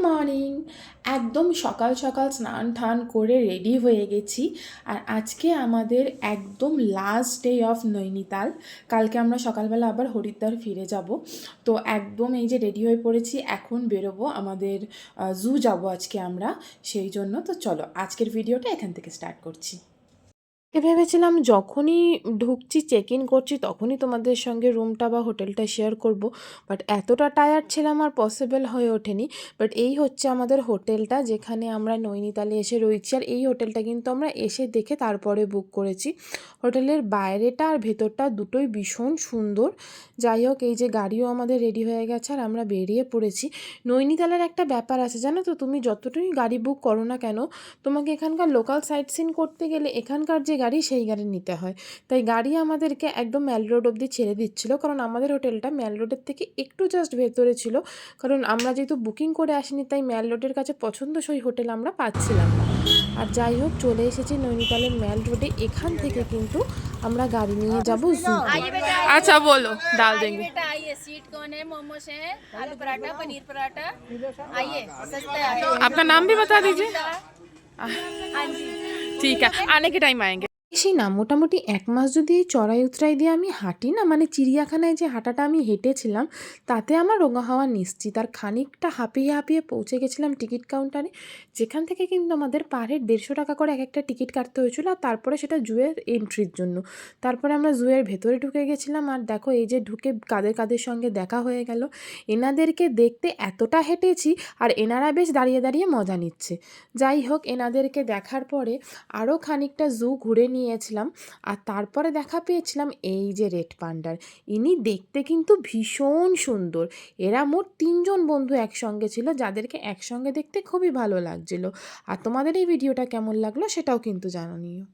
Morning. একদম সকাল সকাল স্নান টান করে রেডি হয়ে গেছি। আর আজকে আমাদের একদম লাস্ট ডে অফ নৈনিতাল। কালকে আমরা সকালবেলা আবার হরিদ্বার ফিরে যাব। তো একদম এই যে রেডি হয়ে পড়েছি, এখন বেরোবো, আমাদের জু যাব আজকে আমরা, সেই জন্য। তো চলো আজকের ভিডিওটা এখান থেকে স্টার্ট করছি। ভেবেছিলাম যখনই ঢুকছি, চেক ইন করছি, তখনই তোমাদের সঙ্গে রুমটা বা হোটেলটা শেয়ার করব, বাট এতটা টায়ার্ড ছিলাম আর পসিবল হয়ে ওঠেনি। বাট এই হচ্ছে আমাদের হোটেলটা, যেখানে আমরা নৈনিতালে এসে রয়েছি। আর এই হোটেলটা কিন্তু আমরা এসে দেখে তারপরে বুক করেছি। হোটেলের বাইরেটা আর ভেতরটা দুটোই ভীষণ সুন্দর। যাই হোক, এই যে গাড়িও আমাদের রেডি হয়ে গেছে আর আমরা বেরিয়ে পড়েছি। নৈনিতালের একটা ব্যাপার আছে জানো তো, তুমি যতটুকুই গাড়ি বুক করো না কেন, তোমাকে এখানকার লোকাল সাইট সিন করতে গেলে এখানকার যে গাড়ি, সেই গাড়ি নিতে হয়। তাই গাড়ি আমাদেরকে একদম ম্যাল রোড অবধি ছেড়ে দিচ্ছিল, কারণ আমাদের হোটেলটা ম্যাল রোডের থেকে একটু জাস্ট ভেতরে ছিল। কারণ আমরা যেহেতু বুকিং করে আসিনি, তাই ম্যাল রোডের কাছে পছন্দসই হোটেল আমরা পাচ্ছিলাম না। আর যাই হোক, চলে এসেছি নৈনিতালের ম্যাল রোডে। এখান থেকে কিন্তু আমরা গাড়ি নিয়ে যাব জু। আচ্ছা বলো, ডাল দেंगे। आइए, सीट कौन है? मोमोज है, आलू पराठा, पनीर पराठा। आइए, सस्ता है। आपका नाम भी बता दीजिए। हाँ जी, ठीक है, आने के टाइम आएंगे। বেশি না, মোটামুটি 1 মাস যদি এই চড়াই উতরাই দিয়ে আমি হাঁটি না, মানে চিড়িয়াখানায় যে হাঁটাটা আমি হেঁটেছিলাম, তাতে আমার রোগা হওয়া নিশ্চিত। আর খানিকটা হাঁপিয়ে হাঁপিয়ে পৌঁছে গেছিলাম টিকিট কাউন্টারে, যেখান থেকে কিন্তু আমাদের পার হেড 150 টাকা করে এক একটা টিকিট কাটতে হয়েছিল। আর তারপরে সেটা জুয়ের এন্ট্রির জন্য। তারপরে আমরা জুয়ের ভেতরে ঢুকে গেছিলাম। আর দেখো, এই যে ঢুকে কাদের কাদের সঙ্গে দেখা হয়ে গেল। এনাদেরকে দেখতে এতটা হেঁটেছি, আর এনারা বেশ দাঁড়িয়ে দাঁড়িয়ে মজা নিচ্ছে। যাই হোক, এনাদেরকে দেখার পরে আরও খানিকটা জু ঘুরে নিয়েছিলাম। আর তারপরে দেখা পেয়েছিলাম এই যে রেড পান্ডার। ইনি দেখতে কিন্তু ভীষণ সুন্দর। এরা মোট 3 জন বন্ধু একসঙ্গে ছিল, যাদেরকে একসঙ্গে দেখতে খুবই ভালো লাগছিল। আর তোমাদের এই ভিডিওটা কেমন লাগলো সেটাও কিন্তু জানিও।